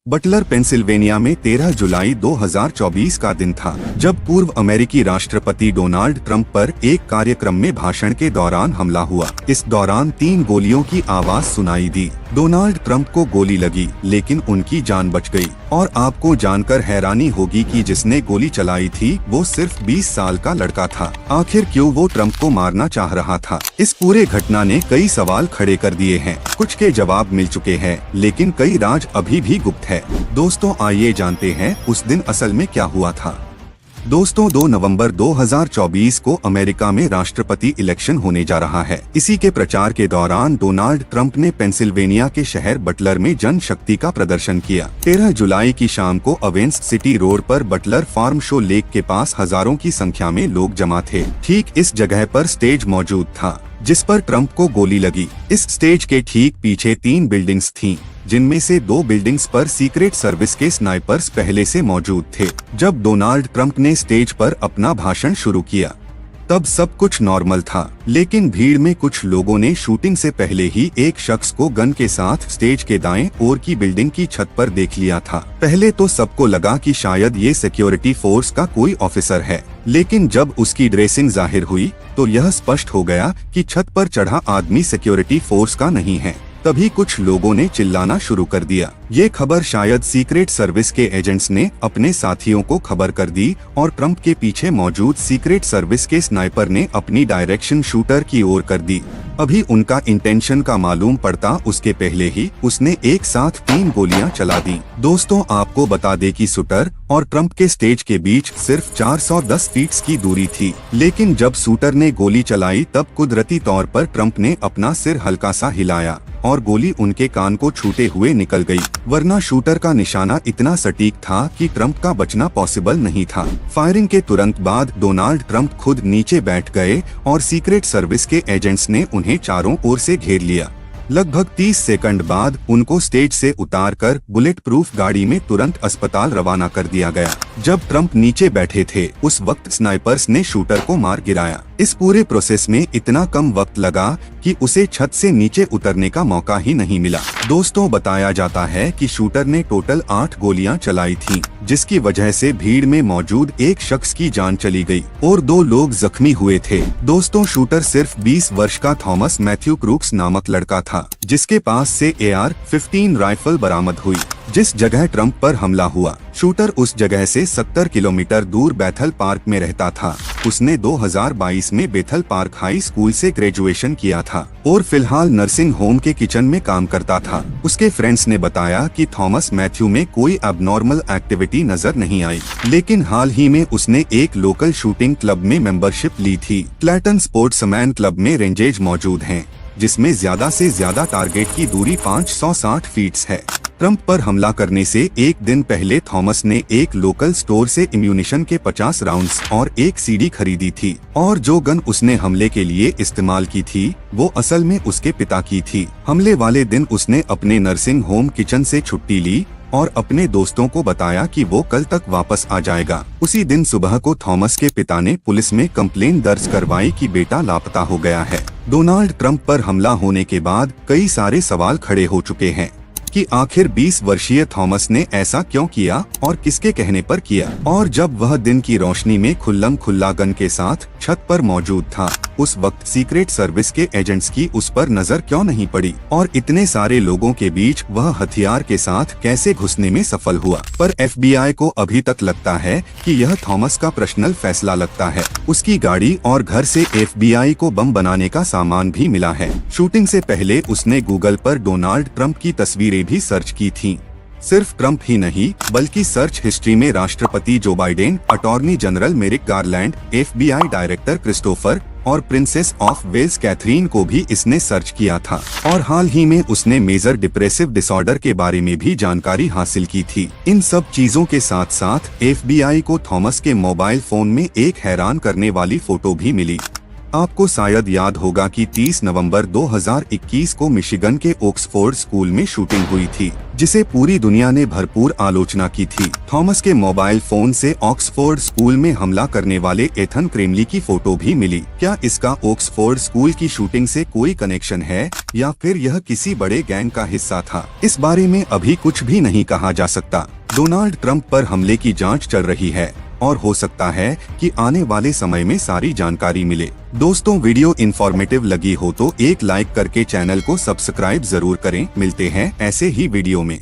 Buttler Pennsylvania में 13 जुलाई 2024 का दिन था जब पूर्व अमेरिकी राष्ट्रपति डोनाल्ड ट्रंप पर एक कार्यक्रम में भाषण के दौरान हमला हुआ। इस दौरान 3 गोलियों की आवाज सुनाई दी। डोनाल्ड ट्रंप को गोली लगी लेकिन उनकी जान बच गई। और आपको जानकर हैरानी होगी कि जिसने गोली चलाई थी वो सिर्फ 20 साल का लड़का था। आखिर क्यों वो ट्रंप को मारना चाह रहा था? इस पूरे घटना ने कई सवाल खड़े कर दिए हैं। कुछ के जवाब मिल चुके हैं लेकिन कई राज अभी भी गुप्त है। दोस्तों आइए जानते हैं उस दिन असल में क्या हुआ था। दोस्तों 2 नवंबर 2024 को अमेरिका में राष्ट्रपति इलेक्शन होने जा रहा है। इसी के प्रचार के दौरान डोनाल्ड ट्रंप ने पेंसिल्वेनिया के शहर बटलर में जनशक्ति का प्रदर्शन किया। 13 जुलाई की शाम को अवेंस सिटी रोड पर बटलर फार्म शो लेक के पास हजारों की संख्या में लोग जमा थे। ठीक इस जगह पर स्टेज मौजूद था जिस पर ट्रंप को गोली लगी। इस स्टेज के ठीक पीछे 3 बिल्डिंग्स थीं, जिनमें से 2 बिल्डिंग्स पर सीक्रेट सर्विस के स्नाइपर्स पहले से मौजूद थे। जब डोनाल्ड ट्रंप ने स्टेज पर अपना भाषण शुरू किया तब सब कुछ नॉर्मल था, लेकिन भीड़ में कुछ लोगों ने शूटिंग से पहले ही एक शख्स को गन के साथ स्टेज के दाएं ओर की बिल्डिंग की छत पर देख लिया था। पहले तो सबको लगा कि शायद ये सिक्योरिटी फोर्स का कोई ऑफिसर है, लेकिन जब उसकी ड्रेसिंग जाहिर हुई तो यह स्पष्ट हो गया कि छत पर चढ़ा आदमी सिक्योरिटी फोर्स का नहीं है। तभी कुछ लोगों ने चिल्लाना शुरू कर दिया। ये खबर शायद सीक्रेट सर्विस के एजेंट्स ने अपने साथियों को खबर कर दी और ट्रंप के पीछे मौजूद सीक्रेट सर्विस के स्नाइपर ने अपनी डायरेक्शन शूटर की ओर कर दी। अभी उनका इंटेंशन का मालूम पड़ता उसके पहले ही उसने एक साथ 3 गोलियां चला दी। दोस्तों आपको बता दे कि शूटर और ट्रंप के स्टेज के बीच सिर्फ 410 फीट की दूरी थी, लेकिन जब शूटर ने गोली चलाई तब कुदरती तौर पर ट्रंप ने अपना सिर हल्का सा हिलाया और गोली उनके कान को छूते हुए निकल गई, वरना शूटर का निशाना इतना सटीक था कि ट्रंप का बचना पॉसिबल नहीं था। फायरिंग के तुरंत बाद डोनाल्ड ट्रंप खुद नीचे बैठ गए और सीक्रेट सर्विस के एजेंट्स ने उन्हें चारों ओर से घेर लिया। लगभग 30 सेकंड बाद उनको स्टेज से उतारकर बुलेट प्रूफ गाड़ी में तुरंत अस्पताल रवाना कर दिया गया। जब ट्रंप नीचे बैठे थे उस वक्त स्नाइपर्स ने शूटर को मार गिराया। इस पूरे प्रोसेस में इतना कम वक्त लगा कि उसे छत से नीचे उतरने का मौका ही नहीं मिला। दोस्तों बताया जाता है कि शूटर ने टोटल 8 गोलियां चलाई थीं, जिसकी वजह से भीड़ में मौजूद एक शख्स की जान चली गई और 2 लोग जख्मी हुए थे। दोस्तों शूटर सिर्फ 20 वर्ष का थॉमस मैथ्यू क्रूक्स नामक लड़का था, जिसके पास से AR-15 राइफल बरामद हुई। जिस जगह ट्रंप पर हमला हुआ शूटर उस जगह से 70 किलोमीटर दूर बेथल पार्क में रहता था। उसने 2022 में बेथल पार्क हाई स्कूल से ग्रेजुएशन किया था और फिलहाल नर्सिंग होम के किचन में काम करता था। उसके फ्रेंड्स ने बताया कि थॉमस मैथ्यू में कोई एबनॉर्मल एक्टिविटी नजर नहीं आई, लेकिन हाल ही में उसने एक लोकल शूटिंग क्लब में मेंबरशिप ली थी। क्लैटन स्पोर्ट्समैन क्लब में रेंजेज मौजूद हैं, जिसमें ज्यादा से ज्यादा टारगेट की दूरी 560 फीट है। ट्रंप पर हमला करने से एक दिन पहले थॉमस ने एक लोकल स्टोर से इम्यूनिशन के 50 राउंड्स और एक सीडी खरीदी थी और जो गन उसने हमले के लिए इस्तेमाल की थी वो असल में उसके पिता की थी। हमले वाले दिन उसने अपने नर्सिंग होम किचन से छुट्टी ली और अपने दोस्तों को बताया कि वो कल तक वापस आ जाएगा। उसी दिन सुबह को थॉमस के पिता ने पुलिस में कंप्लेंट दर्ज करवाई कि बेटा लापता हो गया है। डोनाल्ड ट्रंप पर हमला होने के बाद कई सारे सवाल खड़े हो चुके हैं कि आखिर 20 वर्षीय थॉमस ने ऐसा क्यों किया और किसके कहने पर किया, और जब वह दिन की रोशनी में खुल्लम खुल्ला गन के साथ छत पर मौजूद था उस वक्त सीक्रेट सर्विस के एजेंट्स की उस पर नजर क्यों नहीं पड़ी और इतने सारे लोगों के बीच वह हथियार के साथ कैसे घुसने में सफल हुआ। पर FBI को अभी तक लगता है कि यह थॉमस का पर्सनल फैसला लगता है। उसकी गाड़ी और घर से FBI को बम बनाने का सामान भी मिला है। शूटिंग से पहले उसने गूगल पर डोनाल्ड ट्रंप की तस्वीरें भी सर्च की थीं। सिर्फ ट्रंप ही नहीं बल्कि सर्च हिस्ट्री में राष्ट्रपति Joe Biden, attorney general मेरिक garland, FBI director Christopher और प्रिंसेस ऑफ वेल्स कैथरीन को भी इसने सर्च किया था। और हाल ही में उसने मेजर डिप्रेसिव डिसऑर्डर के बारे में भी जानकारी हासिल की थी। इन सब चीजों के साथ साथ FBI को थॉमस के मोबाइल फोन में एक हैरान करने वाली फोटो भी मिली। आपको शायद याद होगा कि 30 नवंबर 2021 को मिशिगन के ऑक्सफोर्ड स्कूल में शूटिंग हुई थी, जिसे पूरी दुनिया ने भरपूर आलोचना की थी। थॉमस के मोबाइल फोन से ऑक्सफोर्ड स्कूल में हमला करने वाले एथन क्रेमली की फोटो भी मिली। क्या इसका ऑक्सफोर्ड स्कूल की शूटिंग से कोई कनेक्शन है या फिर यह किसी बड़े गैंग का हिस्सा था? इस बारे में अभी कुछ भी नहीं कहा जा सकता। डोनाल्ड ट्रंप पर हमले की जांच चल रही है और हो सकता है कि आने वाले समय में सारी जानकारी मिले। दोस्तों, वीडियो इन्फॉर्मेटिव लगी हो तो एक लाइक करके चैनल को सब्सक्राइब जरूर करें। मिलते हैं ऐसे ही वीडियो में।